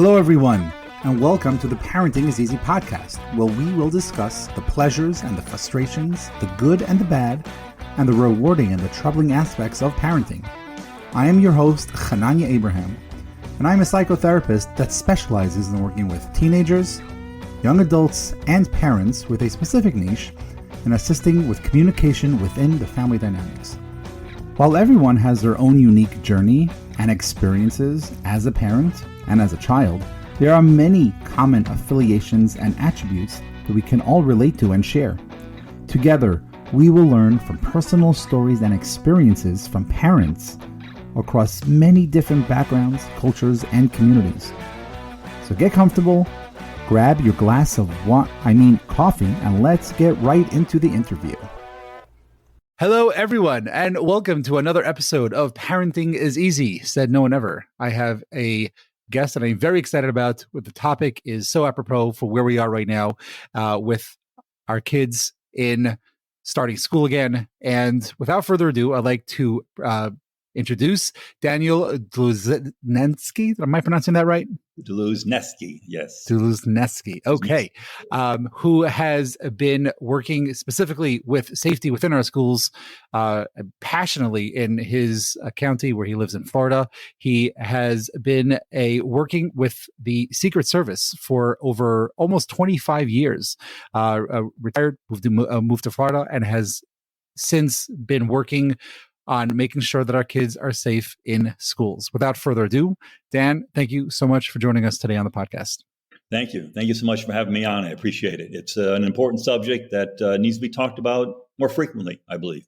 Hello, everyone, and welcome to the Parenting is Easy podcast, where we will discuss the pleasures and the frustrations, the good and the bad, and the rewarding and the troubling aspects of parenting. I am your host, Hananya Abraham, and I'm a psychotherapist that specializes in working with teenagers, young adults, and parents with a specific niche in assisting with communication within the family dynamics. While everyone has their own unique journey and experiences as a parent and as a child, there are many common affiliations and attributes that we can all relate to and share. Together, we will learn from personal stories and experiences from parents across many different backgrounds, cultures, and communities. So get comfortable, grab your glass of coffee, and let's get right into the interview. Hello, everyone, and welcome to another episode of Parenting is Easy, said no one ever. I have a guest that I'm very excited about. With the topic is so apropos for where we are right now with our kids in starting school again. And without further ado, I'd like to introduce Daniel Dluzneski. Am I pronouncing that right? Dluzneski, yes. Dluzneski, okay. Who has been working specifically with safety within our schools passionately in his county where he lives in Florida. He has been working with the Secret Service for over almost 25 years. Retired, moved to Florida, and has since been working on making sure that our kids are safe in schools. Without further ado, Dan, thank you so much for joining us today on the podcast. Thank you. Thank you so much for having me on. I appreciate it. It's an important subject that needs to be talked about more frequently, I believe.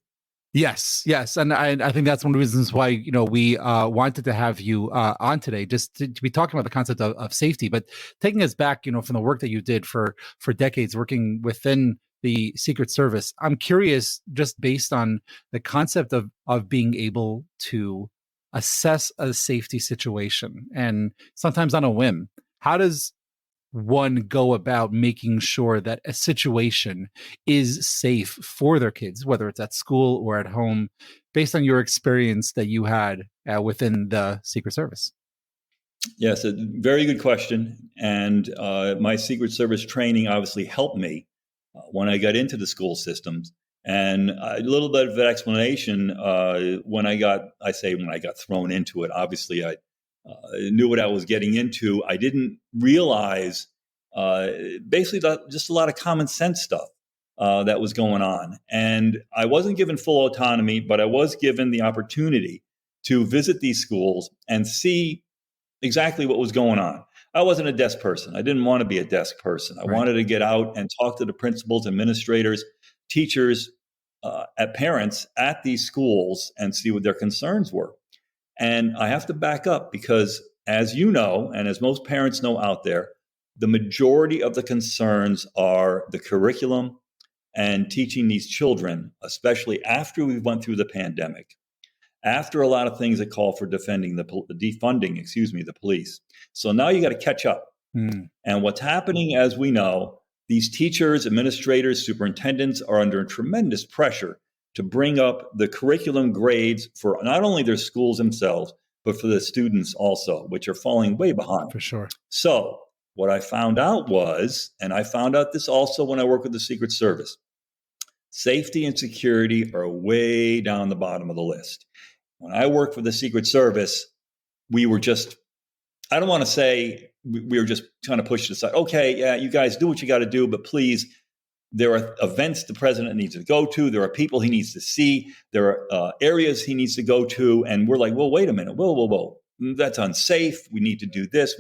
Yes. And I think that's one of the reasons why, we wanted to have you on today, just to be talking about the concept of safety, but taking us back, from the work that you did for decades working within the Secret Service. I'm curious, just based on the concept of being able to assess a safety situation, and sometimes on a whim, how does one go about making sure that a situation is safe for their kids, whether it's at school or at home, based on your experience that you had within the Secret Service? Yes, a very good question. And my Secret Service training obviously helped me when I got into the school systems. And a little bit of an explanation, when I got thrown into it, obviously I knew what I was getting into. I didn't realize basically just a lot of common sense stuff that was going on. And I wasn't given full autonomy, but I was given the opportunity to visit these schools and see exactly what was going on. I wasn't a desk person. I didn't want to be a desk person. I wanted to get out and talk to the principals, administrators, teachers, parents at these schools and see what their concerns were. And I have to back up because, as you know, and as most parents know out there, the majority of the concerns are the curriculum and teaching these children, especially after we went through the pandemic, after a lot of things that call for defunding the police. So now you got to catch up. And what's happening, as we know, these teachers, administrators, superintendents are under tremendous pressure to bring up the curriculum grades for not only their schools themselves, but for the students also, which are falling way behind. For sure. So what I found out was, and I found out this also when I worked with the Secret Service, safety and security are way down the bottom of the list. When I worked for the Secret Service, we were just, I don't want to say we were just trying to push it aside. Okay, yeah, you guys do what you got to do, but please, there are events the president needs to go to. There are people he needs to see. There are areas he needs to go to. And we're like, well, wait a minute. Whoa. That's unsafe. We need to do this.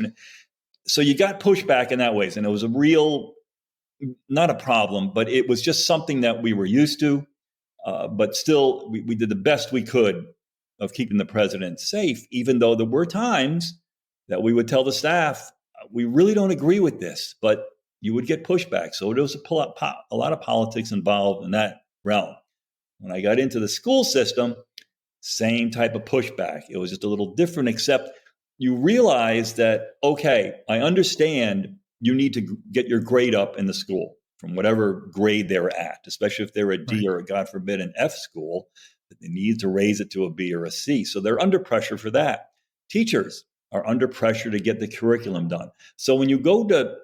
So you got pushback in that ways. And it was a real, not a problem, but it was just something that we were used to. But still, we did the best we could of keeping the president safe, even though there were times that we would tell the staff, we really don't agree with this, but you would get pushback. So there was a lot of politics involved in that realm. When I got into the school system, same type of pushback. It was just a little different, except you realize that, okay, I understand you need to get your grade up in the school from whatever grade they're at, especially if they're a D or, God forbid, an F school. They need to raise it to a B or a C. So they're under pressure for that. Teachers are under pressure to get the curriculum done. So when you go to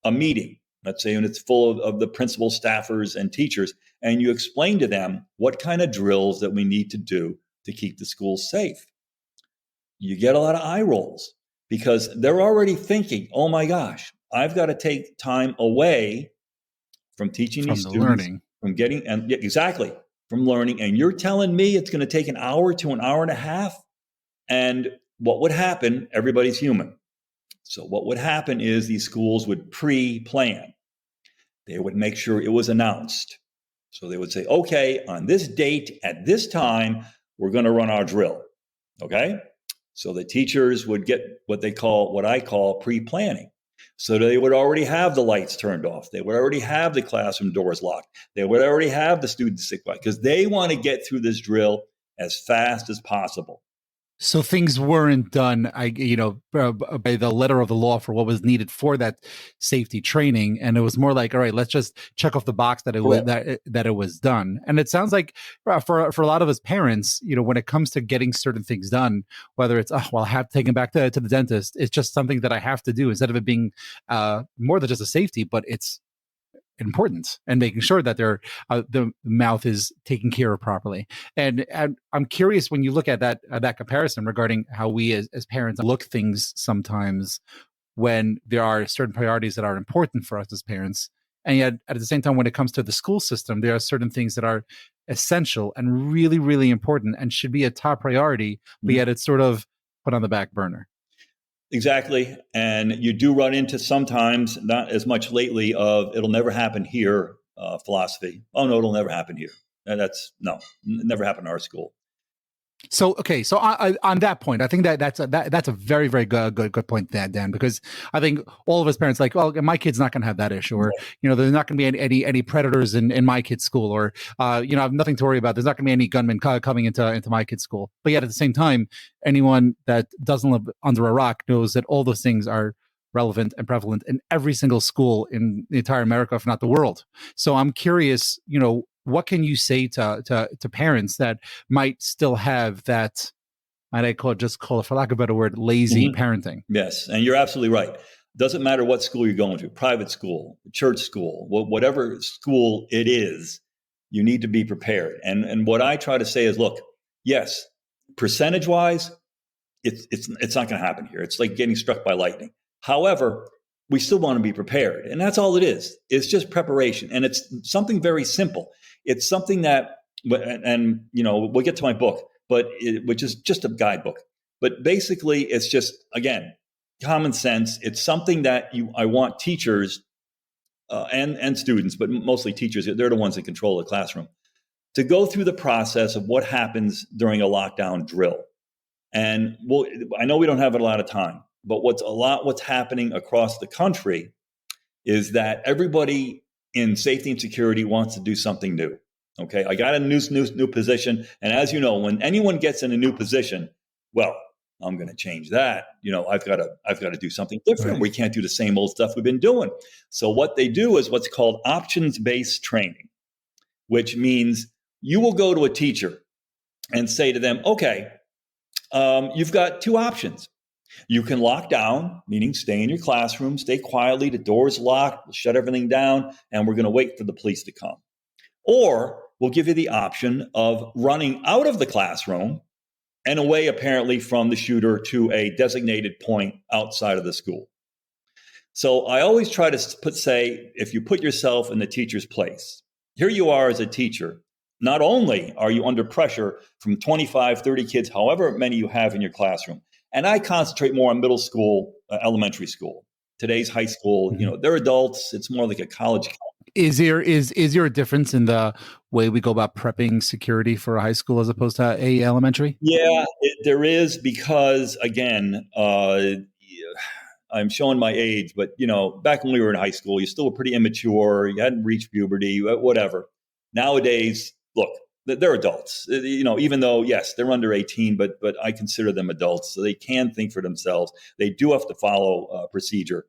a meeting, let's say, and it's full of the principal, staffers, and teachers, and you explain to them what kind of drills that we need to do to keep the schools safe, you get a lot of eye rolls because they're already thinking, oh my gosh, I've got to take time away from teaching From these the students, learning. from getting, and exactly, from learning. And you're telling me it's going to take an hour to an hour and a half? And what would happen? Everybody's human. So what would happen is these schools would pre-plan. They would make sure it was announced. So they would say, okay, on this date, at this time, we're going to run our drill. Okay? So the teachers would get what I call pre-planning. So they would already have the lights turned off. They would already have the classroom doors locked. They would already have the students sit quiet because they want to get through this drill as fast as possible. So things weren't done, by the letter of the law for what was needed for that safety training, and it was more like, all right, let's just check off the box that it was that it was done. And it sounds like for a lot of us parents, when it comes to getting certain things done, whether it's I have to take him back to the dentist, it's just something that I have to do instead of it being more than just a safety, but it's important and making sure that the mouth is taken care of properly. And I'm curious when you look at that comparison regarding how we as parents look things sometimes when there are certain priorities that are important for us as parents. And yet at the same time, when it comes to the school system, there are certain things that are essential and really, really important and should be a top priority, but yet it's sort of put on the back burner. Exactly. And you do run into sometimes, not as much lately, of it'll never happen here philosophy. Oh, no, it'll never happen here. Never happened in our school. So, okay. So on that point, I think that's a very, very good point there, Dan, because I think all of us parents like, well, my kid's not going to have that issue, or, there's not going to be any predators in my kid's school, or, I have nothing to worry about. There's not going to be any gunmen coming into my kid's school. But yet at the same time, anyone that doesn't live under a rock knows that all those things are relevant and prevalent in every single school in the entire America, if not the world. So I'm curious, what can you say to parents that might still have that, I call it, for lack of a better word, lazy parenting? Yes, and you're absolutely right. Doesn't matter what school you're going to, private school, church school, whatever school it is, you need to be prepared. And what I try to say is, look, yes, percentage-wise, it's not going to happen here. It's like getting struck by lightning. However, we still want to be prepared, and that's all it is. It's just preparation, and it's something very simple. It's something that, and we'll get to my book, which is just a guidebook. But basically, it's just, again, common sense. It's something that I want teachers and students, but mostly teachers, they're the ones that control the classroom, to go through the process of what happens during a lockdown drill. And I know we don't have a lot of time, but what's happening across the country is that everybody in safety and security wants to do something new. Okay, I got a new position, and as you know, when anyone gets in a new position, well, I'm going to change that. I've got to do something different. Right. We can't do the same old stuff we've been doing. So what they do is what's called options-based training, which means you will go to a teacher and say to them, okay, you've got two options. You can lock down, meaning stay in your classroom, stay quietly, the door's locked, we'll shut everything down, and we're going to wait for the police to come. Or we'll give you the option of running out of the classroom and away, apparently, from the shooter to a designated point outside of the school. So I always try to say, if you put yourself in the teacher's place, here you are as a teacher. Not only are you under pressure from 25, 30 kids, however many you have in your classroom, and I concentrate more on middle school, elementary school. Today's high school, they're adults. It's more like a college. Is there a difference in the way we go about prepping security for a high school as opposed to a elementary? Yeah, there is, because again, I'm showing my age, but back when we were in high school, you still were pretty immature. You hadn't reached puberty, whatever. Nowadays, look, they're adults, even though, yes, they're under 18, but I consider them adults, so they can think for themselves. They do have to follow procedure.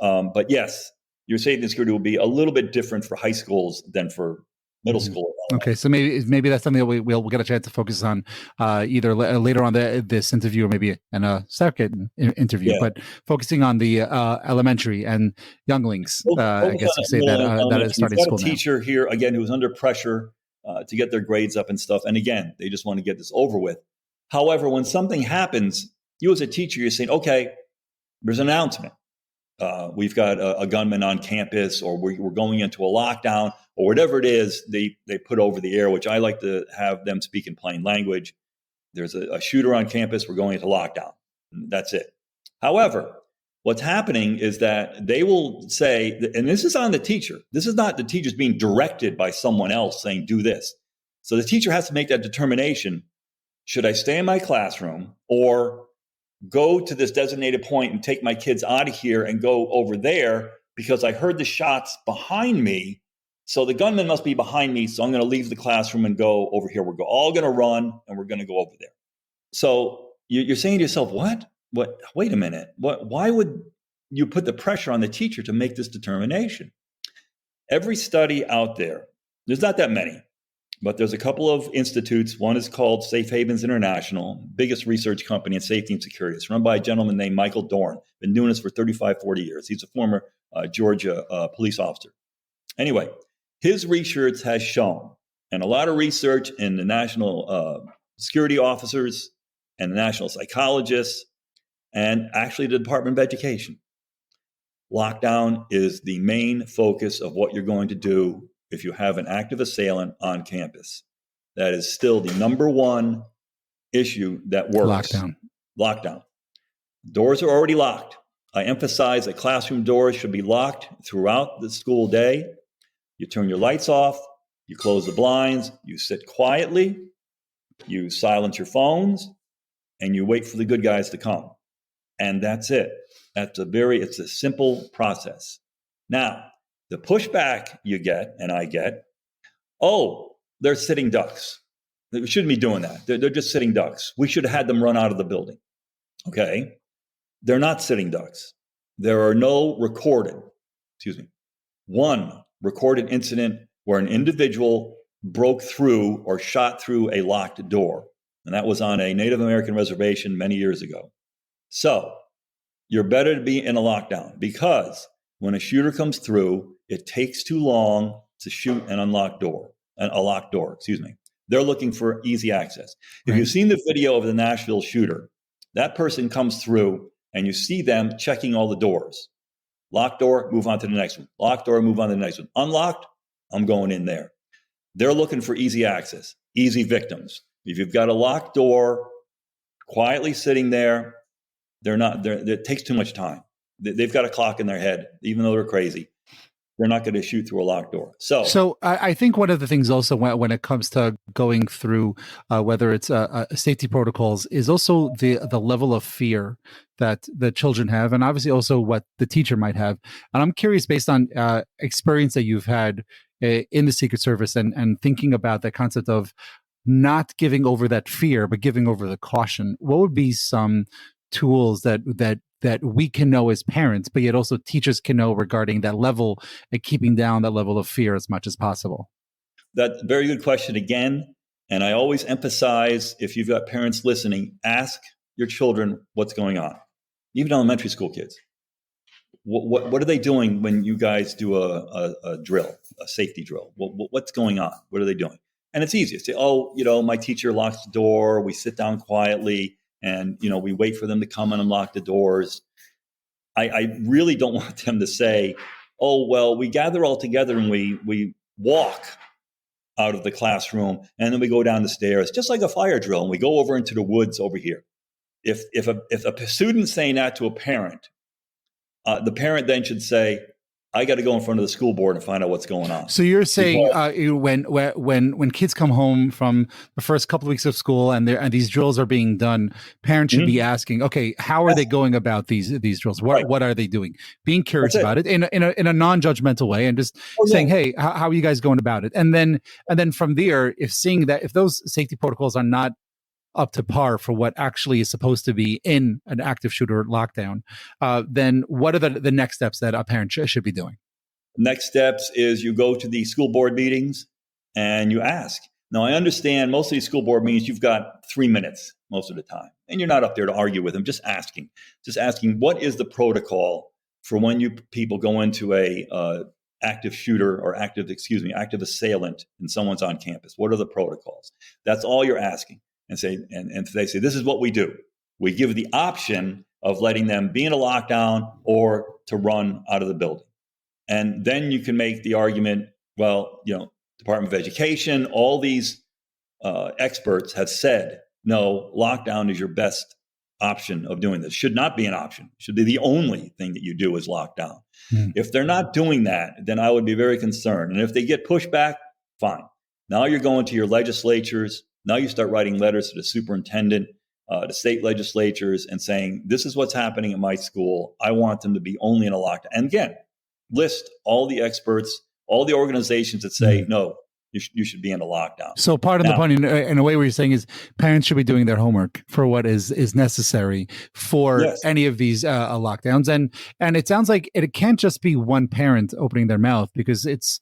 But yes, your safety and security will be a little bit different for high schools than for middle school. Okay, so maybe that's something that we'll get a chance to focus on either later on this interview or maybe in a second interview. Yeah. But focusing on the elementary and younglings, I guess you say that is starting school now. You've got a teacher here again who's under pressure to get their grades up and stuff, and again, they just want to get this over with. However, when something happens, you as a teacher, you're saying, okay, there's an announcement. We've got a gunman on campus, or we're going into a lockdown, or whatever it is they put over the air, which I like to have them speak in plain language. There's a shooter on campus. We're going into lockdown. That's it. However, what's happening is that they will say, and this is on the teacher. This is not the teachers being directed by someone else saying, do this. So the teacher has to make that determination. Should I stay in my classroom or go to this designated point and take my kids out of here and go over there because I heard the shots behind me. So the gunman must be behind me. So I'm going to leave the classroom and go over here. We're all going to run and we're going to go over there. So you're saying to yourself, what? Wait a minute. Why would you put the pressure on the teacher to make this determination? Every study out there, there's not that many, but there's a couple of institutes. One is called Safe Havens International, biggest research company in safety and security. It's run by a gentleman named Michael Dorn. Been doing this for 35, 40 years. He's a former Georgia police officer. Anyway, his research has shown, and a lot of research in the national security officers and the national psychologists, and actually the Department of Education. Lockdown is the main focus of what you're going to do if you have an active assailant on campus. That is still the number one issue that works. Lockdown. Doors are already locked. I emphasize that classroom doors should be locked throughout the school day. You turn your lights off, you close the blinds, you sit quietly, you silence your phones, and you wait for the good guys to come. And that's it. It's a simple process. Now, the pushback you get, and I get, they're sitting ducks. They shouldn't be doing that. They're just sitting ducks. We should have had them run out of the building. Okay? They're not sitting ducks. There are no one recorded incident where an individual broke through or shot through a locked door. And that was on a Native American reservation many years ago. So you're better to be in a lockdown because when a shooter comes through, it takes too long to shoot a locked door. They're looking for easy access. Right. If you've seen the video of the Nashville shooter, that person comes through and you see them checking all the doors. Locked door, move on to the next one. Locked door, move on to the next one. Unlocked, I'm going in there. They're looking for easy access, easy victims. If you've got a locked door, quietly sitting there, it takes too much time. They've got a clock in their head, even though they're crazy. They're not going to shoot through a locked door. So I think one of the things also when it comes to going through, whether it's safety protocols, is also the level of fear that the children have, and obviously also what the teacher might have. And I'm curious, based on experience that you've had in the Secret Service, and thinking about that concept of not giving over that fear, but giving over the caution. What would be some tools that we can know as parents, but yet also teachers can know regarding that level and keeping down that level of fear as much as possible? That's a very good question again. And I always emphasize, if you've got parents listening, ask your children what's going on. Even elementary school kids. What are they doing when you guys do a drill, a safety drill? What's going on? What are they doing? And it's easy to say, my teacher locks the door. We sit down quietly. And, we wait for them to come and unlock the doors. I really don't want them to say, we gather all together and we walk out of the classroom and then we go down the stairs, just like a fire drill, and we go over into the woods over here. If a student's saying that to a parent, the parent then should say, I got to go in front of the school board and find out what's going on. So you're saying when kids come home from the first couple of weeks of school and these drills are being done, parents should be asking, okay, how are they going about these drills? What are they doing? Being curious about it in a non-judgmental way, and just saying, hey, how are you guys going about it? And then from there, if those safety protocols are not up to par for what actually is supposed to be in an active shooter lockdown, then what are the next steps that a parent should be doing? Next steps is you go to the school board meetings and you ask. Now, I understand most of these school board meetings, you've got 3 minutes most of the time, and you're not up there to argue with them, just asking what is the protocol for when you people go into a active shooter or active assailant and someone's on campus. What are the protocols? That's all you're asking. And they say, this is what we do. We give the option of letting them be in a lockdown or to run out of the building. And then you can make the argument, well, Department of Education, all these experts have said, no, lockdown is your best option of doing this. Should not be an option. Should be the only thing that you do is lockdown. If they're not doing that, then I would be very concerned. And if they get pushback, fine. Now you're going to your legislatures. Now you start writing letters to the superintendent, to state legislatures, and saying, this is what's happening at my school. I want them to be only in a lockdown. And again, list all the experts, all the organizations that say, no, you should be in a lockdown. So part of the point, in a way, what you're saying is parents should be doing their homework for what is necessary for any of these lockdowns. And it sounds like it can't just be one parent opening their mouth, because it's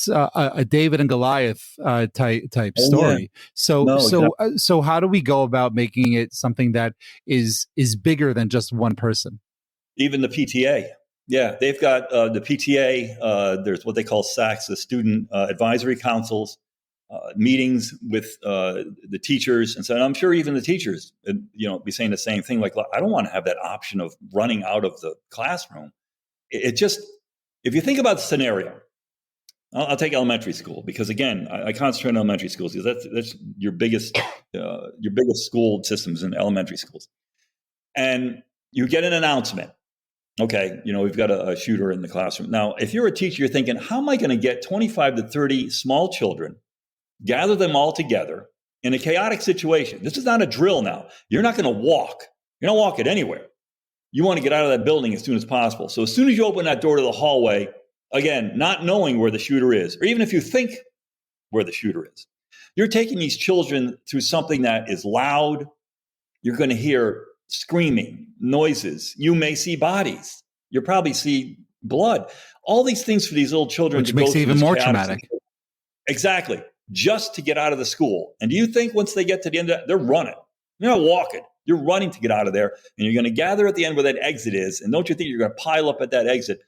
a David and Goliath type story. Yeah. So how do we go about making it something that is bigger than just one person? Even the PTA. Yeah, they've got the PTA, there's what they call SACs, the Student Advisory Councils, meetings with the teachers. And so I'm sure even the teachers, be saying the same thing, like, I don't want to have that option of running out of the classroom. It just, if you think about the scenario, I'll take elementary school, because again, I concentrate on elementary schools because that's your biggest school systems in elementary schools. And you get an announcement. Okay, we've got a shooter in the classroom. Now, if you're a teacher, you're thinking, how am I going to get 25 to 30 small children, gather them all together in a chaotic situation? This is not a drill now. You're not going to walk. You're not walking anywhere. You want to get out of that building as soon as possible. So as soon as you open that door to the hallway, again, not knowing where the shooter is, or even if you think where the shooter is, you're taking these children through something that is loud. You're going to hear screaming, noises. You may see bodies. You'll probably see blood. All these things for these little children. Which makes it even more traumatic. Exactly. Just to get out of the school. And do you think once they get to the end of that, they're running? They're not walking. You're running to get out of there. And you're going to gather at the end where that exit is. And don't you think you're going to pile up at that exit?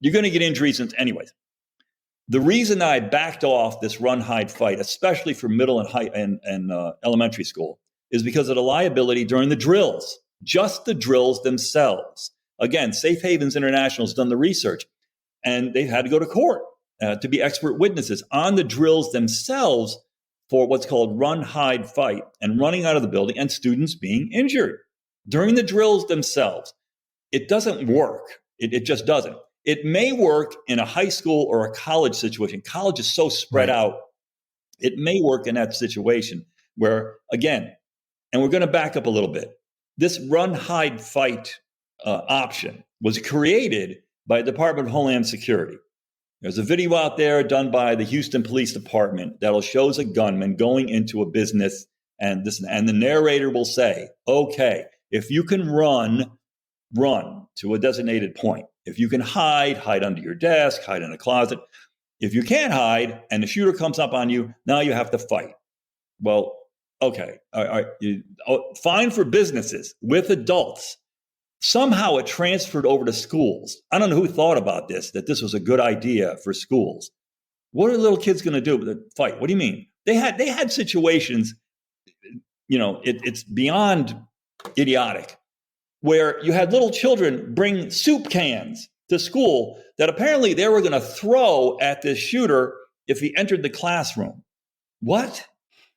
You're going to get injuries anyways. The reason I backed off this run, hide, fight, especially for middle and high and elementary school, is because of the liability during the drills, just the drills themselves. Again, Safe Havens International has done the research, and they've had to go to court to be expert witnesses on the drills themselves for what's called run, hide, fight, and running out of the building and students being injured. During the drills themselves, it doesn't work. It just doesn't. It may work in a high school or a college situation. College is so spread out. It may work in that situation where, again, and we're going to back up a little bit. This run, hide, fight option was created by the Department of Homeland Security. There's a video out there done by the Houston Police Department that'll shows a gunman going into a business, and the narrator will say, okay, if you can run to a designated point. If you can hide under your desk, hide in a closet. If you can't hide and the shooter comes up on you, now you have to fight. Well, okay, fine for businesses with adults. Somehow it transferred over to schools. I don't know who thought about this, that this was a good idea for schools. What are little kids going to do with a fight? What do you mean? They had situations, it's beyond idiotic, where you had little children bring soup cans to school that apparently they were going to throw at this shooter if he entered the classroom. What?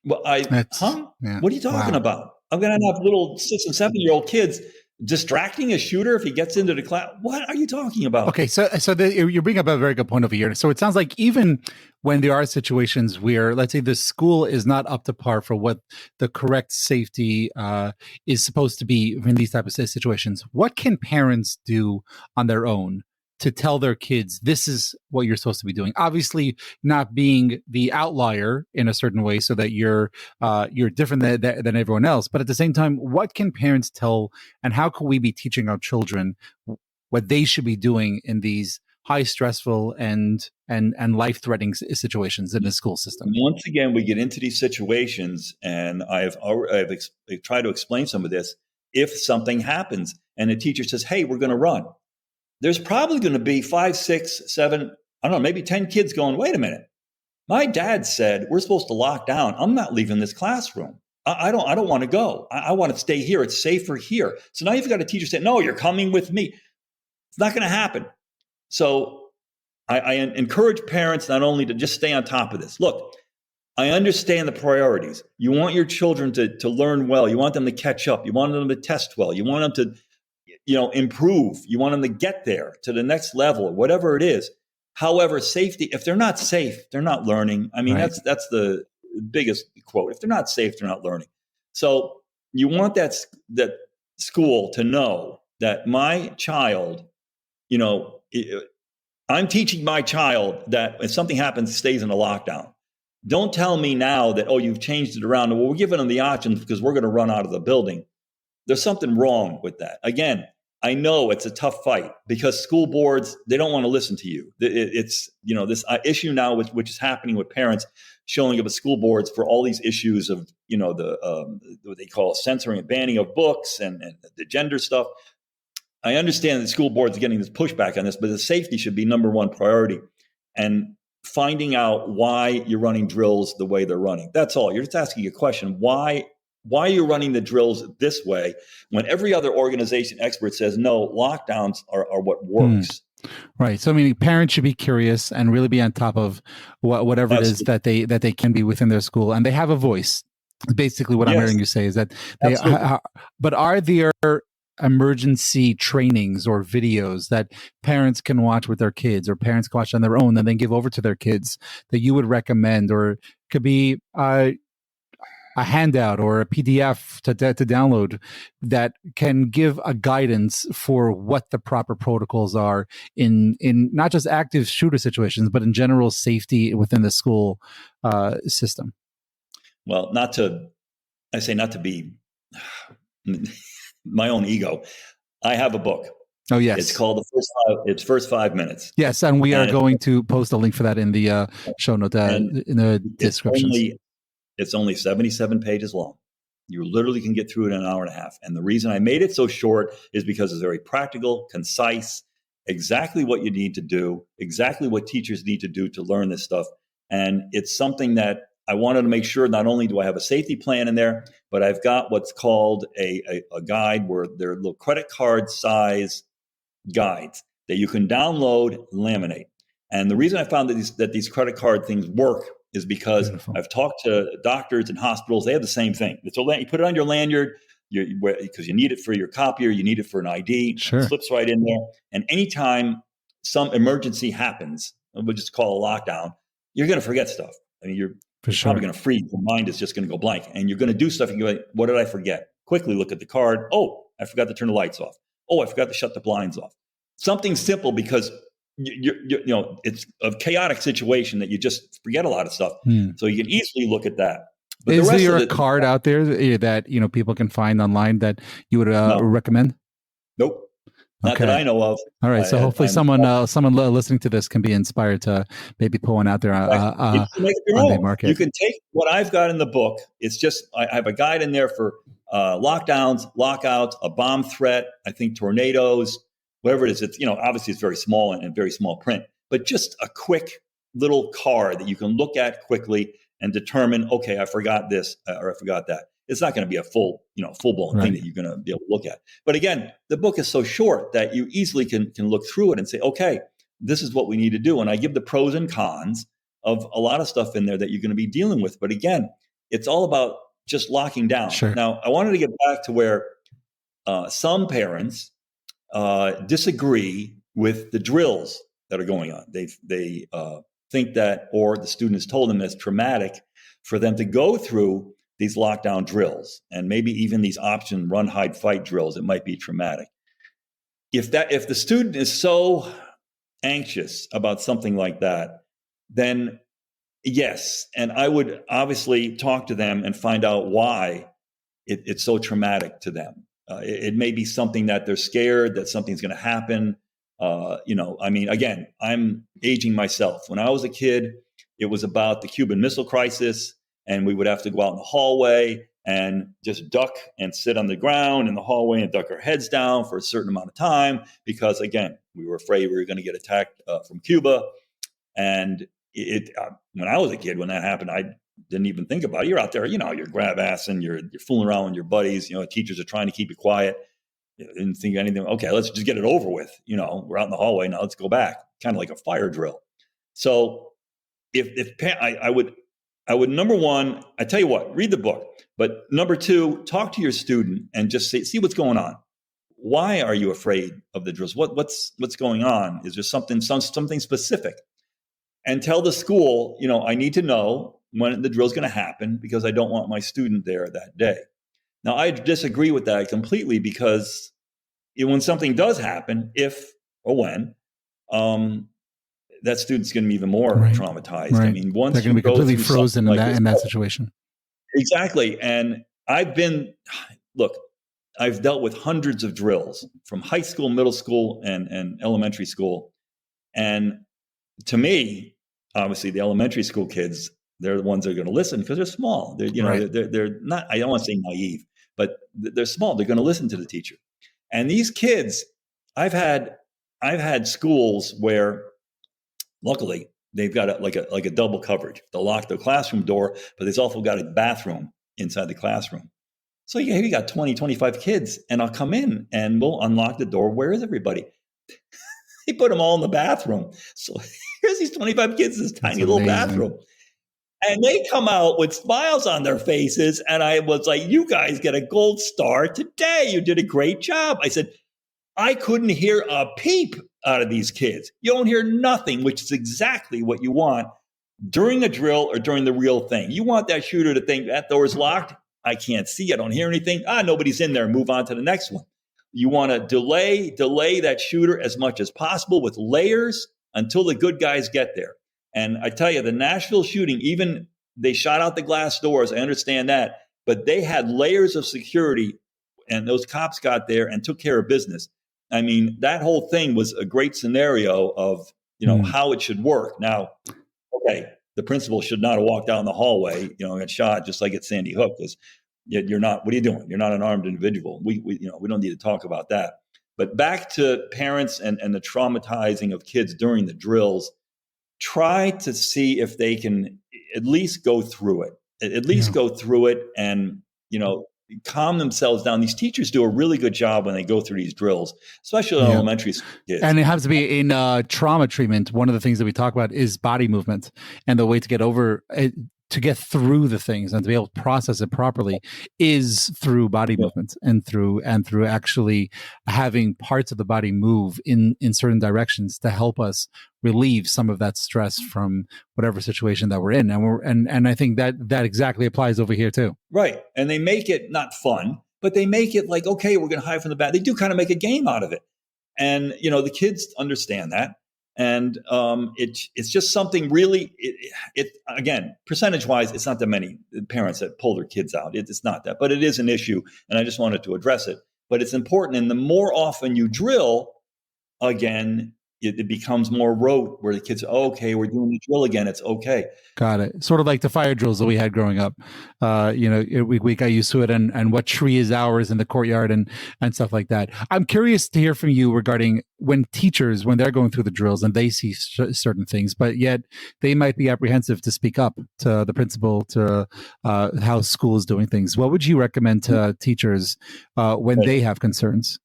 Well, what are you talking about? I'm going to have little 6 and 7-year-old kids distracting a shooter if he gets into the class. What are you talking about? Okay, so you bring up a very good point over here. So it sounds like even when there are situations where, let's say, the school is not up to par for what the correct safety is supposed to be in these types of situations, what can parents do on their own to tell their kids, this is what you're supposed to be doing? Obviously, not being the outlier in a certain way so that you're different than everyone else. But at the same time, what can parents tell, and how can we be teaching our children what they should be doing in these high stressful and life-threatening situations in the school system. Once again, we get into these situations, and I've tried to explain some of this. If something happens and the teacher says, hey, we're going to run, there's probably going to be 5, 6, 7, I don't know, maybe 10 kids going, wait a minute. My dad said we're supposed to lock down. I'm not leaving this classroom. I don't want to go. I want to stay here. It's safer here. So now you've got a teacher saying, no, you're coming with me. It's not going to happen. So I encourage parents not only to just stay on top of this. Look, I understand the priorities. You want your children to learn well. You want them to catch up. You want them to test well. You want them to, improve. You want them to get there to the next level, whatever it is. However, safety, if they're not safe, they're not learning. I mean, right. That's the biggest quote. If they're not safe, they're not learning. So you want that school to know that my child, I'm teaching my child that if something happens, it stays in a lockdown. Don't tell me now that, you've changed it around. Well, we're giving them the options because we're going to run out of the building. There's something wrong with that. Again, I know it's a tough fight because school boards, they don't want to listen to you. It's, this issue now, which is happening with parents showing up at school boards for all these issues of, what they call censoring and banning of books and the gender stuff. I understand that school boards are getting this pushback on this, but the safety should be number one priority. And finding out why you're running drills the way they're running. That's all. You're just asking a question. Why are you running the drills this way when every other organization expert says, no, lockdowns are what works? Right. So, I mean, parents should be curious and really be on top of whatever it is that they can be within their school, and they have a voice. Basically, what I'm hearing you say is that they but are there emergency trainings or videos that parents can watch with their kids, or parents can watch on their own and then give over to their kids, that you would recommend? Or could be a handout or a PDF to download that can give a guidance for what the proper protocols are in not just active shooter situations, but in general safety within the school system? Well, not to be my own ego. I have a book. Oh, yes. It's called First 5 Minutes. Yes, and we are going to post a link for that in the show note, in the descriptions. It's only 77 pages long. You literally can get through it in an hour and a half. And the reason I made it so short is because it's very practical, concise, exactly what you need to do, exactly what teachers need to do to learn this stuff. And it's something that I wanted to make sure not only do I have a safety plan in there, but I've got what's called a guide where they're little credit card size guides that you can download and laminate. And the reason I found that these credit card things work is because I've talked to doctors and hospitals. They have the same thing. You put it on your lanyard because you need it for your copier, you need it for an ID. Sure. It slips right in there. And anytime some emergency happens, we'll just call a lockdown, you're going to forget stuff. I mean, you're probably going to freeze. Your mind is just going to go blank. And you're going to do stuff and you're like, what did I forget? Quickly look at the card. Oh, I forgot to turn the lights off. Oh, I forgot to shut the blinds off. Something simple, because it's a chaotic situation that you just forget a lot of stuff. So you can easily look at that. But is there a card out there that people can find online that you would recommend? Nope. Not that I know of. All right. So hopefully someone listening to this can be inspired to maybe pull one out there on the market. You can take what I've got in the book. It's just, I have a guide in there for lockdowns, lockouts, a bomb threat, I think tornadoes, whatever it is. It's, obviously it's very small and very small print, but just a quick little card that you can look at quickly and determine, okay, I forgot this or I forgot that. It's not going to be a full-blown thing that you're going to be able to look at. But again, the book is so short that you easily can look through it and say, okay, this is what we need to do. And I give the pros and cons of a lot of stuff in there that you're going to be dealing with. But again, it's all about just locking down. Sure. Now, I wanted to get back to where some parents disagree with the drills that are going on. They think that, or the student has told them that it's traumatic for them to go through these lockdown drills, and maybe even these option run, hide, fight drills. It might be traumatic. If the student is so anxious about something like that, then yes. And I would obviously talk to them and find out why it's so traumatic to them. It may be something that they're scared that something's going to happen. Again, I'm aging myself. When I was a kid, it was about the Cuban Missile Crisis, and we would have to go out in the hallway and just duck and sit on the ground in the hallway and duck our heads down for a certain amount of time because, again, we were afraid we were going to get attacked from Cuba. And when I was a kid, when that happened, I didn't even think about it. You're out there, you're grab ass and you're fooling around with your buddies. Teachers are trying to keep you quiet. Didn't think anything. Okay, let's just get it over with. We're out in the hallway now. Let's go back. Kind of like a fire drill. So, I would number one, I tell you what, read the book. But number two, talk to your student and just see what's going on. Why are you afraid of the drills? What's going on? Is there something specific? And tell the school, I need to know when the drill is going to happen because I don't want my student there that day. Now, I disagree with that completely because when something does happen, if or when, that student's going to be even more traumatized. Right. I mean, once they're going to be completely frozen in that situation. Exactly. And I've dealt with hundreds of drills from high school, middle school, and elementary school. And to me, obviously, the elementary school kids, they're the ones that are going to listen because they're small. They're not, I don't want to say naive, but they're small. They're going to listen to the teacher. And these kids, I've had schools where, luckily, they've got a double coverage. They'll lock the classroom door, but they've also got a bathroom inside the classroom. So you got 20, 25 kids, and I'll come in and we'll unlock the door. Where is everybody? They put them all in the bathroom. So here's these 25 kids in this tiny little bathroom. And they come out with smiles on their faces. And I was like, you guys get a gold star today. You did a great job. I said, I couldn't hear a peep out of these kids. You don't hear nothing, which is exactly what you want during the drill or during the real thing. You want that shooter to think that door's locked. I can't see. I don't hear anything. Nobody's in there. Move on to the next one. You want to delay that shooter as much as possible with layers until the good guys get there. And I tell you, the Nashville shooting, even they shot out the glass doors. I understand that. But they had layers of security, and those cops got there and took care of business. I mean, that whole thing was a great scenario of, how it should work. Now, okay, the principal should not have walked down the hallway, and got shot just like at Sandy Hook because you're not, what are you doing? You're not an armed individual. We don't need to talk about that. But back to parents and the traumatizing of kids during the drills, try to see if they can at least go through it, and, calm themselves down. These teachers do a really good job when they go through these drills, especially elementary school kids. And it has to be in trauma treatment. One of the things that we talk about is body movement, and the way to get over it, to get through the things and to be able to process it properly is through body movement and through actually having parts of the body move in certain directions to help us relieve some of that stress from whatever situation that we're in. And I think that exactly applies over here too. Right. And they make it not fun, but they make it like, okay, we're going to hide from the bad. They do kind of make a game out of it. And, the kids understand that. And it's just something really, again, percentage-wise, it's not that many parents that pull their kids out. It's not that, but it is an issue, and I just wanted to address it. But it's important, and the more often you drill, again, it becomes more rote, where the kids, okay, we're doing the drill again, it's okay. Got it. Sort of like the fire drills that we had growing up. We got used to it, and what tree is ours in the courtyard and stuff like that. I'm curious to hear from you regarding when teachers, when they're going through the drills and they see certain things, but yet they might be apprehensive to speak up to the principal, to how school is doing things. What would you recommend to teachers when they have concerns?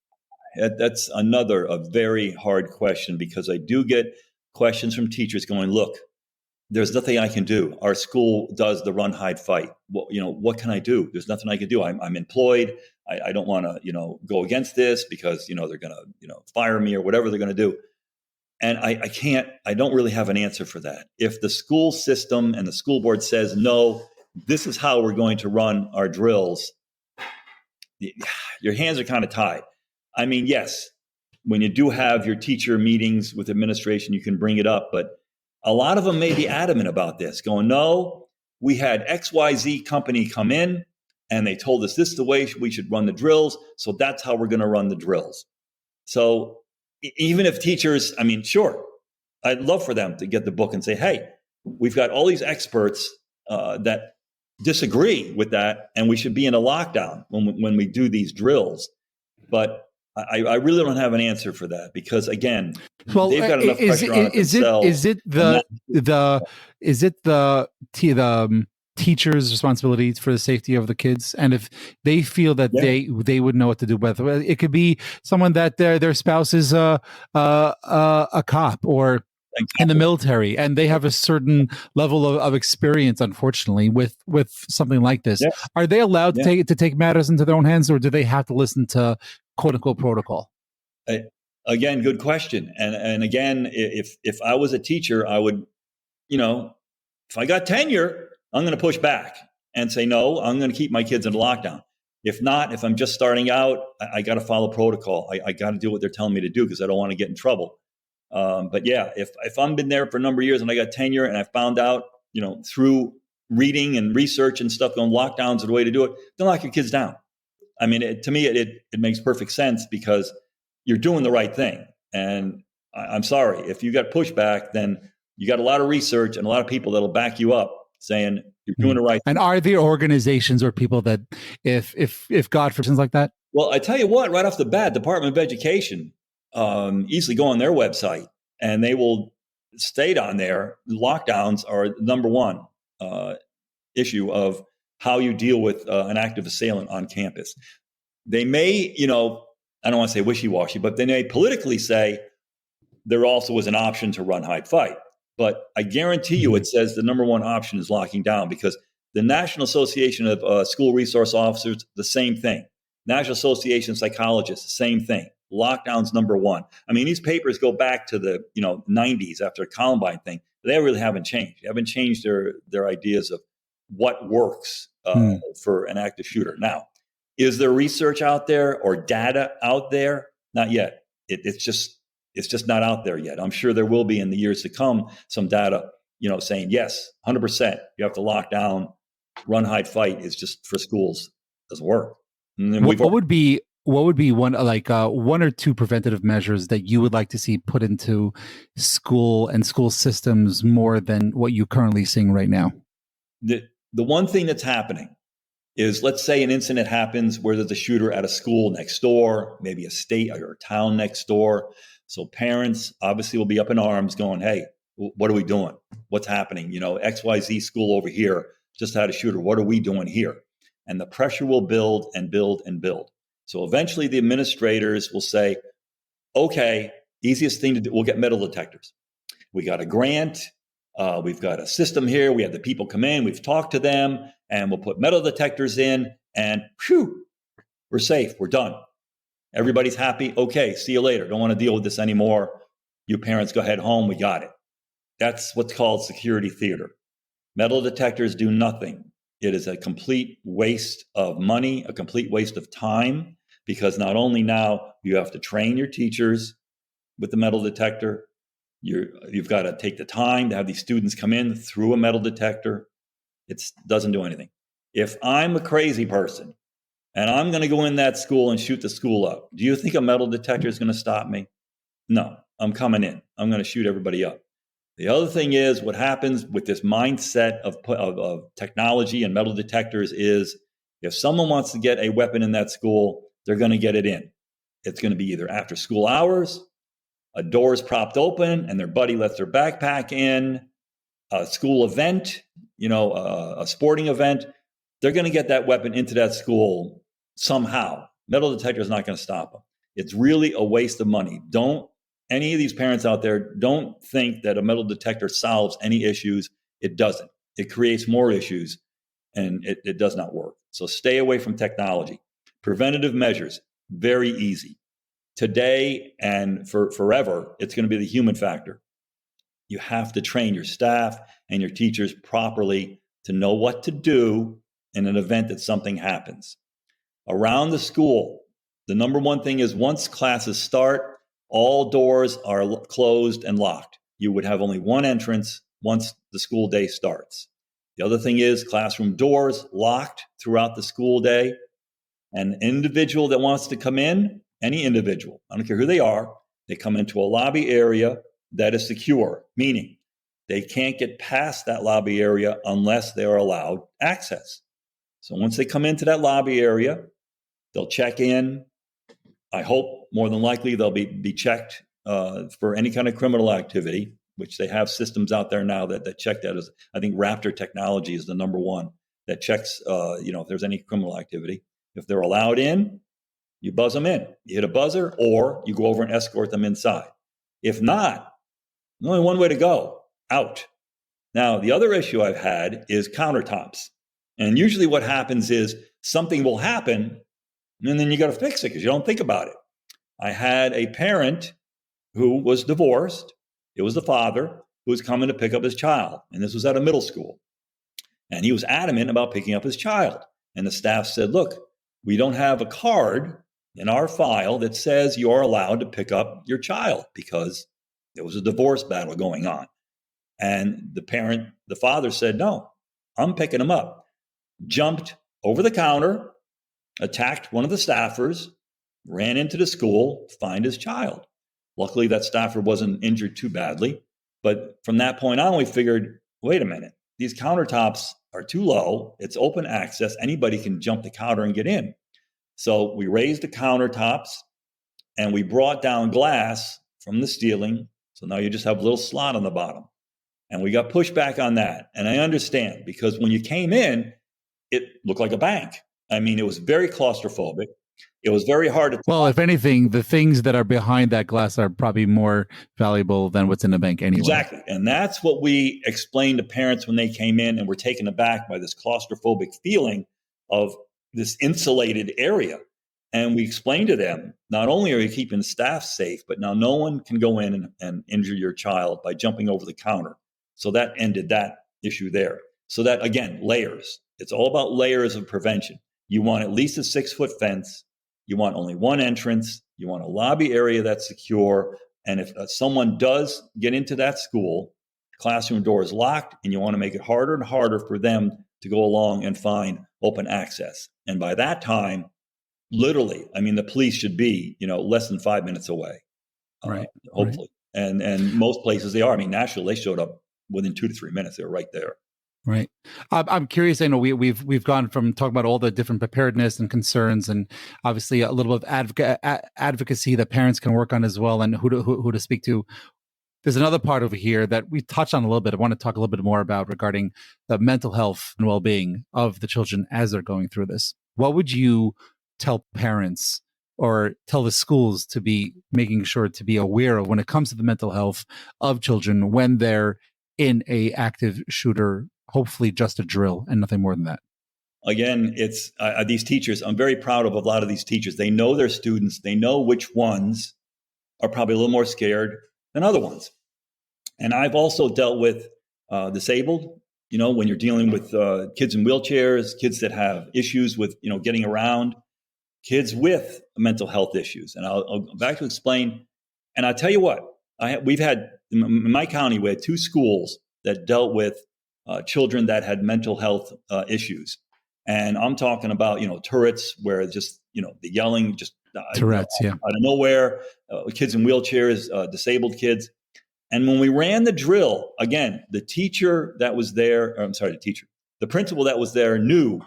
That's a very hard question, because I do get questions from teachers going, look, there's nothing I can do. Our school does the run, hide, fight. What can I do? There's nothing I can do. I'm employed. I don't want to, go against this because, they're going to, fire me or whatever they're going to do. And I don't really have an answer for that. If the school system and the school board says, no, this is how we're going to run our drills, your hands are kind of tied. I mean, yes, when you do have your teacher meetings with administration, you can bring it up, but a lot of them may be adamant about this, going, no, we had XYZ company come in and they told us this is the way we should run the drills, so that's how we're going to run the drills. So even if teachers, I mean, sure, I'd love for them to get the book and say, hey, we've got all these experts that disagree with that, and we should be in a lockdown when we do these drills. But I really don't have an answer for that because, again, they've got enough pressure on it themselves. Is it the teachers' responsibilities for the safety of the kids? And if they feel that they would know what to do with it, it could be someone that their spouse is a cop or in the military, and they have a certain level of experience, unfortunately, with something like this. Yes. Are they allowed to take matters into their own hands, or do they have to listen to quote unquote protocol? Again, good question. And again, if I was a teacher, I would, if I got tenure, I'm going to push back and say, no, I'm going to keep my kids in lockdown. If not, if I'm just starting out, I got to follow protocol. I got to do what they're telling me to do because I don't want to get in trouble. But yeah, if I've been there for a number of years and I got tenure and I found out, through reading and research and stuff, going lockdowns are the way to do it, don't lock your kids down. I mean, to me, it makes perfect sense because you're doing the right thing. And I'm sorry, if you got pushback, then you got a lot of research and a lot of people that'll back you up saying you're doing the right thing. And are there organizations or people that, if God forbid like that? Well, I tell you what, right off the bat, Department of Education, easily go on their website and they will state on there, lockdowns are the number one issue of how you deal with an active assailant on campus. They may, I don't want to say wishy-washy, but they may politically say there also was an option to run, hide, fight. But I guarantee you it says the number one option is locking down because the National Association of School Resource Officers, the same thing. National Association of Psychologists, the same thing. Lockdown's number one. I mean, these papers go back to the 90s after the Columbine thing. But they really haven't changed. They haven't changed their ideas of what works for an active shooter. Now, is there research out there or data out there? Not yet. It's just not out there yet. I'm sure there will be in the years to come some data, saying yes, 100%. You have to lock down. Run, hide, fight is just for schools. Doesn't work. What would be one or two preventative measures that you would like to see put into school and school systems more than what you're currently seeing right now? The one thing that's happening is, let's say an incident happens where there's a shooter at a school next door, maybe a state or a town next door. So parents obviously will be up in arms going, hey, what are we doing? What's happening? XYZ school over here just had a shooter. What are we doing here? And the pressure will build and build and build. So eventually the administrators will say, okay, easiest thing to do, we'll get metal detectors. We got a grant. We've got a system here. We have the people come in. We've talked to them and we'll put metal detectors in and whew, we're safe. We're done. Everybody's happy. Okay, see you later. Don't want to deal with this anymore. You parents go head home. We got it. That's what's called security theater. Metal detectors do nothing. It is a complete waste of money, a complete waste of time, because not only now you have to train your teachers with the metal detector, you've got to take the time to have these students come in through a metal detector. It doesn't do anything. If I'm a crazy person and I'm going to go in that school and shoot the school up, do you think a metal detector is going to stop me? No, I'm coming in. I'm going to shoot everybody up. The other thing is what happens with this mindset of technology and metal detectors is if someone wants to get a weapon in that school, they're going to get it in. It's going to be either after school hours, a door is propped open and their buddy lets their backpack in, a school event, a sporting event. They're going to get that weapon into that school somehow. Metal detector is not going to stop them. It's really a waste of money. Any of these parents out there, don't think that a metal detector solves any issues. It doesn't. It creates more issues, and it does not work. So stay away from technology. Preventative measures, very easy. Today and for forever, it's going to be the human factor. You have to train your staff and your teachers properly to know what to do in an event that something happens. Around the school, the number one thing is once classes start, all doors are closed and locked. You would have only one entrance once the school day starts. The other thing is classroom doors locked throughout the school day. An individual that wants to come in, any individual, I don't care who they are, They come into a lobby area that is secure, meaning they can't get past that lobby area unless they are allowed access. So once they come into that lobby area, they'll check in. I hope more than likely they'll be checked for any kind of criminal activity, which they have systems out there now that check that. As I think Raptor technology is the number one that checks, if there's any criminal activity. If they're allowed in, you buzz them in. You hit a buzzer, or you go over and escort them inside. If not, there's only one way to go: out. Now, the other issue I've had is countertops. And usually what happens is something will happen, and then you got to fix it because you don't think about it. I had a parent who was divorced. It was the father who was coming to pick up his child. And this was at a middle school. And he was adamant about picking up his child. And the staff said, look, we don't have a card in our file that says you are allowed to pick up your child because there was a divorce battle going on. And the father said, no, I'm picking him up. Jumped over the counter, attacked one of the staffers, ran into the school to find his child. Luckily, that staffer wasn't injured too badly. But from that point on, we figured, wait a minute, these countertops are too low. It's open access. Anybody can jump the counter and get in. So we raised the countertops and we brought down glass from the ceiling. So now you just have a little slot on the bottom. And we got pushback on that. And I understand, because when you came in, it looked like a bank. I mean, it was very claustrophobic. It was very hard to... Well, if anything, the things that are behind that glass are probably more valuable than what's in the bank anyway. Exactly. And that's what we explained to parents when they came in and were taken aback by this claustrophobic feeling of this insulated area. And we explained to them, not only are you keeping staff safe, but now no one can go in and injure your child by jumping over the counter. So that ended that issue there. So that, again, layers. It's all about layers of prevention. You want at least a 6-foot fence. You want only one entrance. You want a lobby area that's secure. And if someone does get into that school, classroom door is locked, and you want to make it harder and harder for them to go along and find open access. And by that time, literally, I mean, the police should be, less than 5 minutes away, right? Hopefully. Right. And most places they are. I mean, Nashville, they showed up within 2 to 3 minutes. They were right there. Right. I'm curious. I know we've gone from talking about all the different preparedness and concerns, and obviously a little bit of advocacy that parents can work on as well, and who to speak to. There's another part over here that we touched on a little bit. I want to talk a little bit more about regarding the mental health and well-being of the children as they're going through this. What would you tell parents or tell the schools to be making sure to be aware of when it comes to the mental health of children when they're in a active shooter? Hopefully just a drill and nothing more than that. Again, it's these teachers. I'm very proud of a lot of these teachers. They know their students. They know which ones are probably a little more scared than other ones. And I've also dealt with disabled, when you're dealing with kids in wheelchairs, kids that have issues with, getting around, kids with mental health issues. And I'll go back to explain. And I'll tell you what, we've had, in my county, we had 2 schools that dealt with children that had mental health issues. And I'm talking about, turrets where just, the yelling, just Tourette's, out of nowhere, kids in wheelchairs, disabled kids. And when we ran the drill, again, the principal that was there knew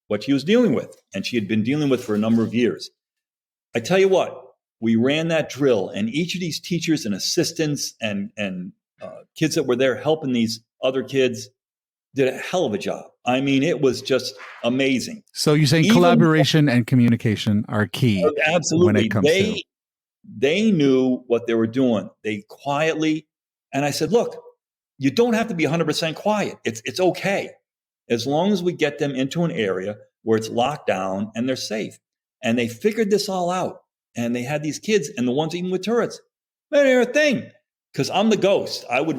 what she was dealing with, and she had been dealing with for a number of years. I tell you what, we ran that drill, and each of these teachers and assistants and kids that were there helping these other kids did a hell of a job. I mean, it was just amazing. So you're saying collaboration and communication are key. Absolutely. When it comes to... They knew what they were doing. They quietly, and I said, look, you don't have to be 100% quiet. It's okay. As long as we get them into an area where it's locked down and they're safe. And they figured this all out. And they had these kids, and the ones even with turrets, they didn't hear a thing. Because I'm the ghost. I would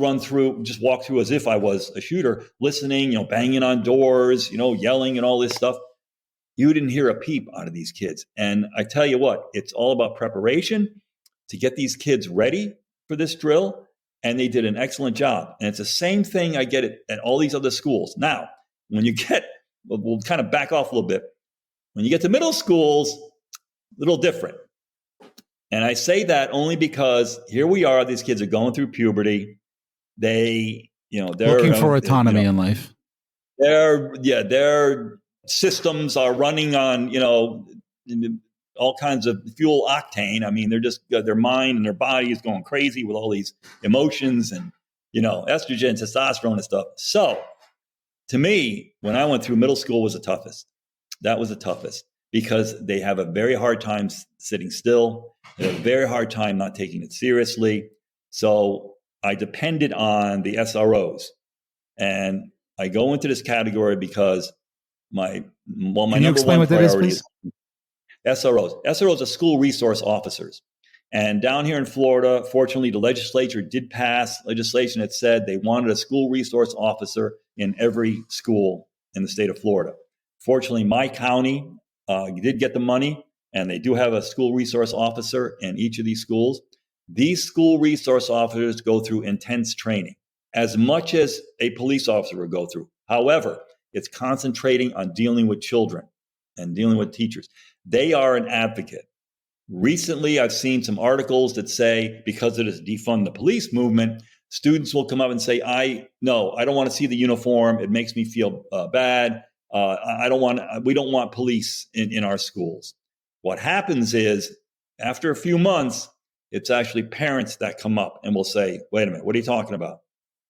just walk through as if I was a shooter, listening, banging on doors, yelling and all this stuff. You didn't hear a peep out of these kids. And I tell you what, it's all about preparation to get these kids ready for this drill. And they did an excellent job. And it's the same thing I get at all these other schools. Now, when you get, we'll kind of back off a little bit. When you get to middle schools, a little different. And I say that only because here we are, these kids are going through puberty. They're looking for autonomy in life. Their systems are running on, all kinds of fuel octane. I mean, they're just, their mind and their body is going crazy with all these emotions and, estrogen, testosterone and stuff. So to me, when I went through middle school was the toughest. That was the toughest because they have a very hard time sitting still. They have a very hard time not taking it seriously. So I depended on the SROs. And I go into this category because my Can you explain what that is, please? SROs. SROs are school resource officers. And down here in Florida, fortunately, the legislature did pass legislation that said they wanted a school resource officer in every school in the state of Florida. Fortunately, my county did get the money, and they do have a school resource officer in each of these schools. These school resource officers go through intense training, as much as a police officer would go through. However, it's concentrating on dealing with children and dealing with teachers. They are an advocate. Recently, I've seen some articles that say because of this defund the police movement, students will come up and say, I don't want to see the uniform. It makes me feel bad. We don't want police in our schools. What happens is after a few months, it's actually parents that come up and will say, wait a minute, what are you talking about?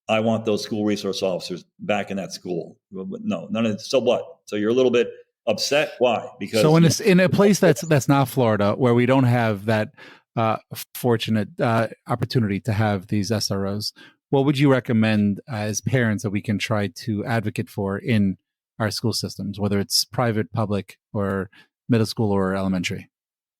I want those school resource officers back in that school. No, none of it. So what? So you're a little bit upset. Why? Because in a place that's not Florida, where we don't have that fortunate opportunity to have these SROs, what would you recommend as parents that we can try to advocate for in our school systems, whether it's private, public, or middle school or elementary?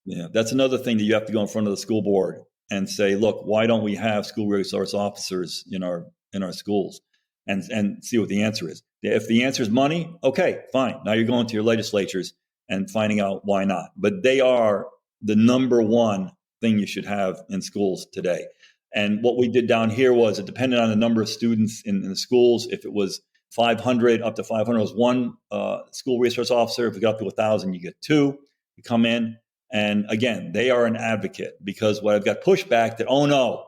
Yeah, that's another thing that you have to go in front of the school board and say, look, why don't we have school resource officers in our schools, and see what the answer is. If the answer is money, okay, fine. Now you're going to your legislatures and finding out why not. But they are the number one thing you should have in schools today. And what we did down here was it depended on the number of students in the schools. If it was 500, up to 500 was one school resource officer. If it got up to 1,000, you get two. You come in. And again, they are an advocate because what I've got pushback that, oh no,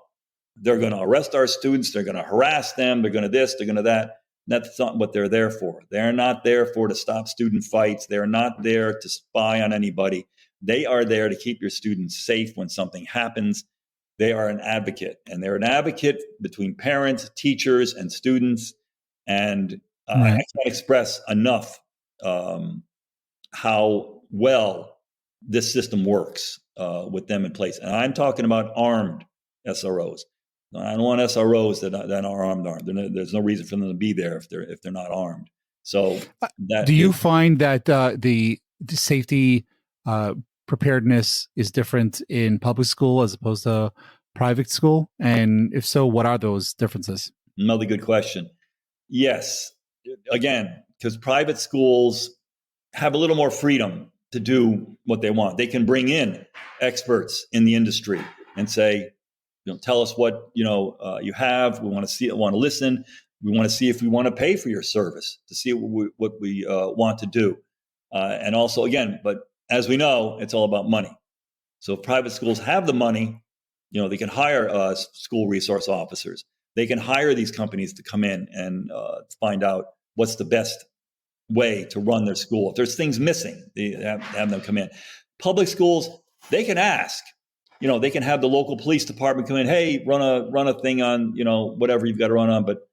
they're going to arrest our students. They're going to harass them. They're going to this, they're going to that. That's not what they're there for. They're not there to stop student fights. They're not there to spy on anybody. They are there to keep your students safe when something happens. They are an advocate, and they're an advocate between parents, teachers, and students. And I can't express enough how well this system works with them in place. And I'm talking about armed SROs. I don't want SROs that are armed. There's no reason for them to be there if they're not armed. So, do you find that the safety preparedness is different in public school as opposed to private school? And if so, what are those differences? Another good question. Yes, again, because private schools have a little more freedom to do what they want. They can bring in experts in the industry and say, tell us what you have. We want to see it. Want to listen. We want to see if we want to pay for your service to see what we want to do. And also, again, but as we know, it's all about money. So if private schools have the money, they can hire school resource officers. They can hire these companies to come in and find out what's the best way to run their school. If there's things missing, they have them come in. Public schools, they can ask. They can have the local police department come in. Hey, run a thing on whatever you've got to run on. But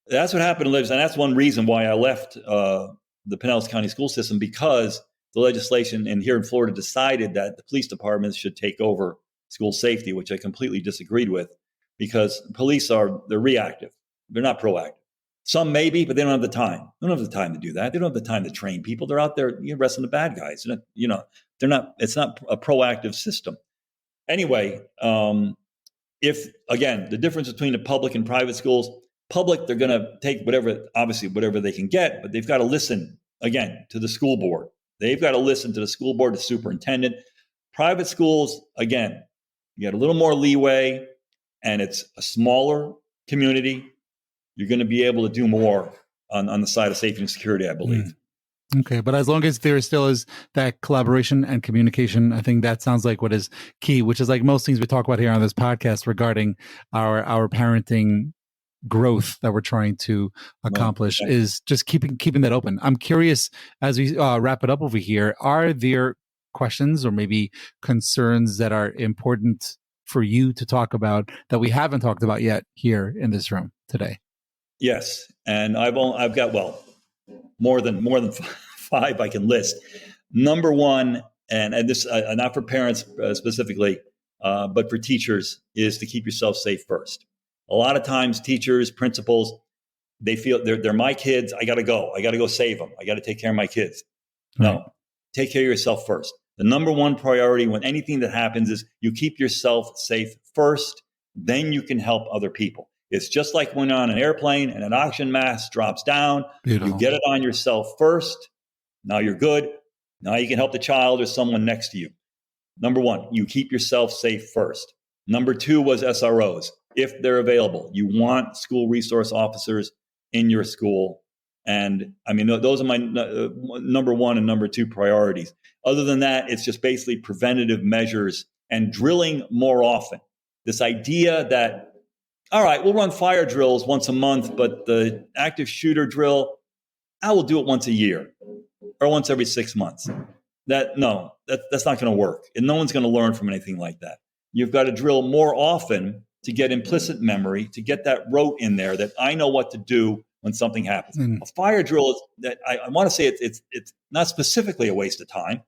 that's what happened in Libs, and that's one reason why I left the Pinellas County school system, because the legislation here in Florida decided that the police departments should take over school safety, which I completely disagreed with, because police they're reactive. They're not proactive. Some maybe, but they don't have the time. They don't have the time to do that. They don't have the time to train people. They're out there arresting the bad guys. They're not. It's not a proactive system. Anyway, if again, the difference between the public and private schools, public, they're going to take whatever they can get, but they've got to listen again to the school board. They've got to listen to the school board, the superintendent. Private schools, again, you get a little more leeway, and it's a smaller community. You're going to be able to do more on the side of safety and security, I believe. Okay, but as long as there still is that collaboration and communication, I think that sounds like what is key, which is like most things we talk about here on this podcast regarding our parenting growth that we're trying to accomplish is just keeping that open. I'm curious, as we wrap it up over here, are there questions or maybe concerns that are important for you to talk about that we haven't talked about yet here in this room today? Yes, and I've got more than five I can list. Number one, and this not for parents specifically, but for teachers, is to keep yourself safe first. A lot of times, teachers, principals, they feel they're my kids. I got to go save them. I got to take care of my kids. Right. No, take care of yourself first. The number one priority when anything that happens is you keep yourself safe first. Then you can help other people. It's just like when you're on an airplane and an oxygen mask drops down. Beautiful. You get it on yourself first. Now you're good. Now you can help the child or someone next to you. Number one, you keep yourself safe first. Number two was SROs. If they're available, you want school resource officers in your school. And I mean, those are my number one and number two priorities. Other than that, it's just basically preventative measures and drilling more often. This idea that, all right, we'll run fire drills once a month, but the active shooter drill, I will do it once a year or once every 6 months. That's not going to work. And no one's going to learn from anything like that. You've got to drill more often to get implicit memory, to get that rote in there that I know what to do when something happens. A fire drill is that I want to say it's not specifically a waste of time.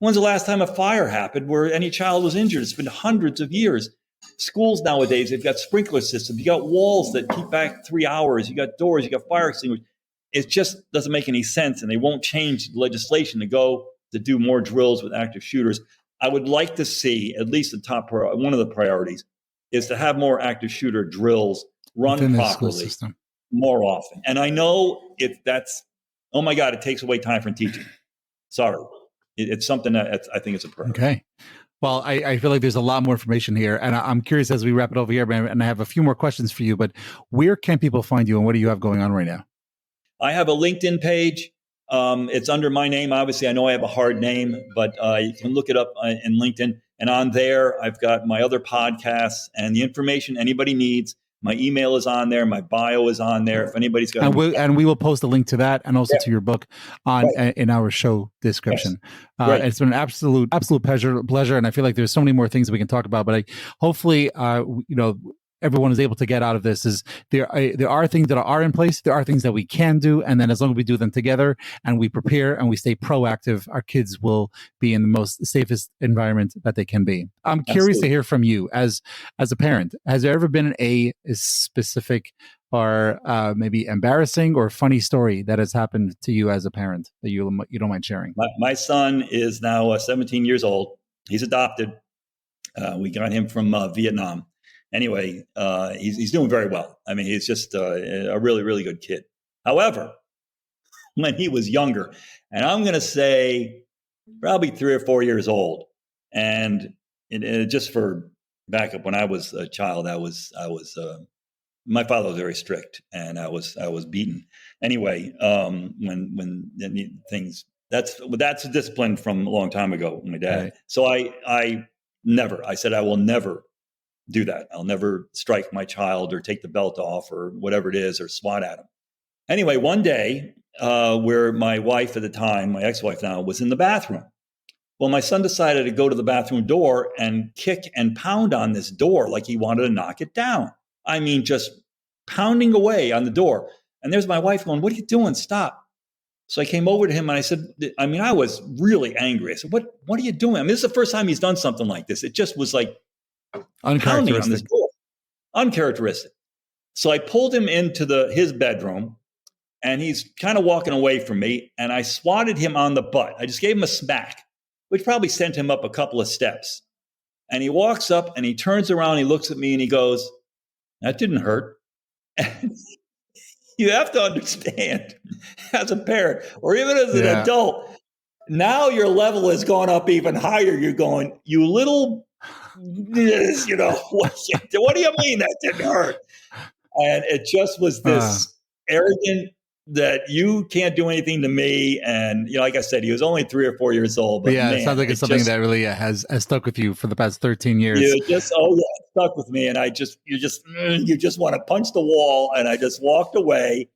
When's the last time a fire happened where any child was injured? It's been hundreds of years. Schools nowadays, they've got sprinkler systems. You got walls that keep back 3 hours. You got doors. You got fire extinguishers. It just doesn't make any sense, and they won't change the legislation to do more drills with active shooters. I would like to see at least one of the priorities is to have more active shooter drills run properly more often. And I know oh my God, it takes away time from teaching. Sorry. It's something that I think is a priority. Okay. Well, I feel like there's a lot more information here, and I'm curious as we wrap it over here, and I have a few more questions for you, but where can people find you and what do you have going on right now? I have a LinkedIn page. It's under my name. Obviously, I know I have a hard name, but you can look it up in LinkedIn. And on there, I've got my other podcasts and the information anybody needs. My email is on there. My bio is on there. If anybody's got, and we will post a link to that and also to your book in our show description. Yes. It's been an absolute pleasure, and I feel like there's so many more things we can talk about. But hopefully, everyone is able to get out of this is there are things that are in place. There are things that we can do. And then as long as we do them together and we prepare and we stay proactive, our kids will be in the most safest environment that they can be. I'm curious to hear from you as a parent. Has there ever been a specific or maybe embarrassing or funny story that has happened to you as a parent that you don't mind sharing? My son is now 17 years old. He's adopted. We got him from Vietnam. Anyway, he's doing very well. I mean, he's just a really, really good kid. However, when he was younger, and I'm going to say probably 3 or 4 years old, and just for backup, when I was a child, my father was very strict, and I was beaten. Anyway, when that's a discipline from a long time ago with my dad. Right. So I said I will never do that. I'll never strike my child or take the belt off or whatever it is or swat at him. Anyway, one day where my wife at the time, my ex-wife now, was in the bathroom. Well, my son decided to go to the bathroom door and kick and pound on this door like he wanted to knock it down. I mean, just pounding away on the door. And there's my wife going, "What are you doing? Stop." So I came over to him and I said, I was really angry. I said, what are you doing? I mean, this is the first time he's done something like this. It just was like, pounding on this door. Uncharacteristic. So I pulled him into his bedroom, and he's kind of walking away from me, and I swatted him on the butt. I just gave him a smack, which probably sent him up a couple of steps. And he walks up and he turns around, he looks at me and he goes, "That didn't hurt." And you have to understand, as a parent or even as an adult, now your level has gone up even higher. You're going, "You little..." what do you mean that didn't hurt? And it just was this arrogant, that you can't do anything to me. And, like I said, he was only 3 or 4 years old. But yeah, man, it sounds like it's something that really has stuck with you for the past 13 years. Stuck with me. And you just want to punch the wall. And I just walked away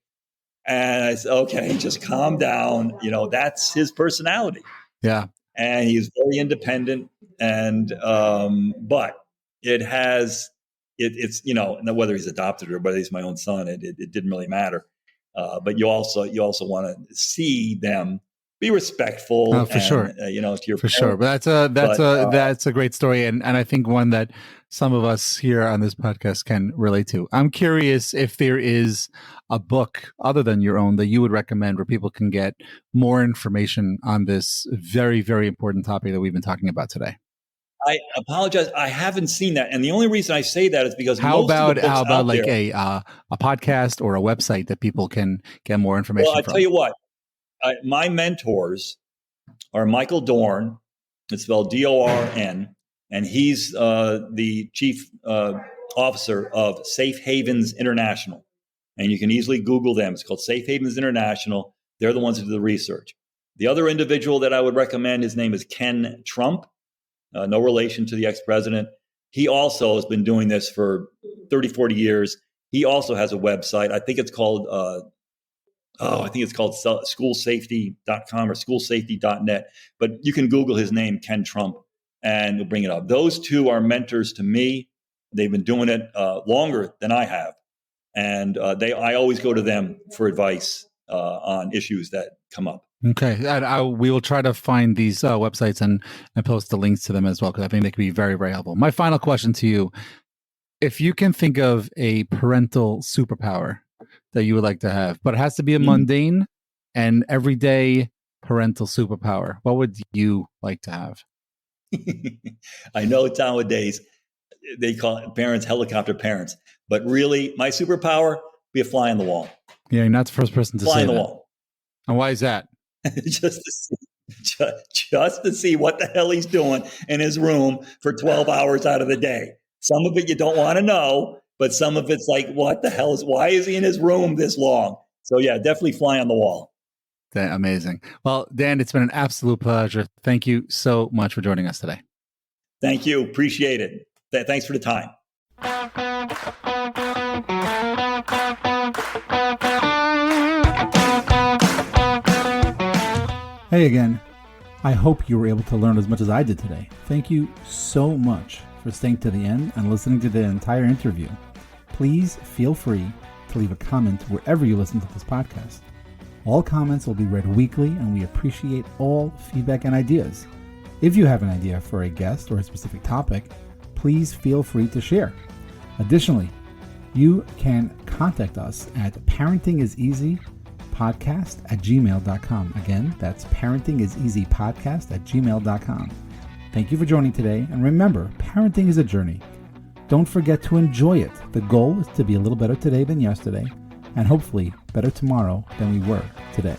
and I said, okay, just calm down. That's his personality. Yeah. And he's very independent. And, but it's, whether he's adopted or whether he's my own son, it didn't really matter. But you also want to see them be respectful. Oh, for sure. To your for sure. But that's a great story, and I think one that some of us here on this podcast can relate to. I'm curious if there is a book other than your own that you would recommend where people can get more information on this very, very important topic that we've been talking about today. I apologize. I haven't seen that, and the only reason I say that is because how about like a podcast or a website that people can get more information from? Well, I tell you what, my mentors are Michael Dorn. It's spelled D-O-R-N, and he's the chief officer of Safe Havens International, and you can easily Google them. It's called Safe Havens International. They're the ones who do the research. The other individual that I would recommend, his name is Ken Trump. No relation to the ex-president. He also has been doing this for 30, 40 years. He also has a website. I think it's called schoolsafety.com or schoolsafety.net. But you can Google his name, Ken Trump, and you'll bring it up. Those two are mentors to me. They've been doing it longer than I have. And I always go to them for advice on issues that come up. Okay. We will try to find these websites and post the links to them as well, because I think they could be very, very helpful. My final question to you, if you can think of a parental superpower that you would like to have, but it has to be a mundane and everyday parental superpower, what would you like to have? I know nowadays they call it parents helicopter parents, but really my superpower, be a fly on the wall. Yeah, you're not the first person to say that. Fly on the wall. And why is that? just to see what the hell he's doing in his room for 12 hours out of the day. Some of it you don't want to know, but some of it's like, what the hell why is he in his room this long? So yeah, definitely fly on the wall. Amazing. Well, Dan, it's been an absolute pleasure. Thank you so much for joining us today. Thank you. Appreciate it. Thanks for the time. Hey again. I hope you were able to learn as much as I did today. Thank you so much for staying to the end and listening to the entire interview. Please feel free to leave a comment wherever you listen to this podcast. All comments will be read weekly, and we appreciate all feedback and ideas. If you have an idea for a guest or a specific topic, please feel free to share. Additionally, you can contact us at parentingiseasypodcast@gmail.com. Again, that's parentingiseasypodcast@gmail.com. Thank you for joining today, and remember, parenting is a journey. Don't forget to enjoy it. The goal is to be a little better today than yesterday, and hopefully better tomorrow than we were today.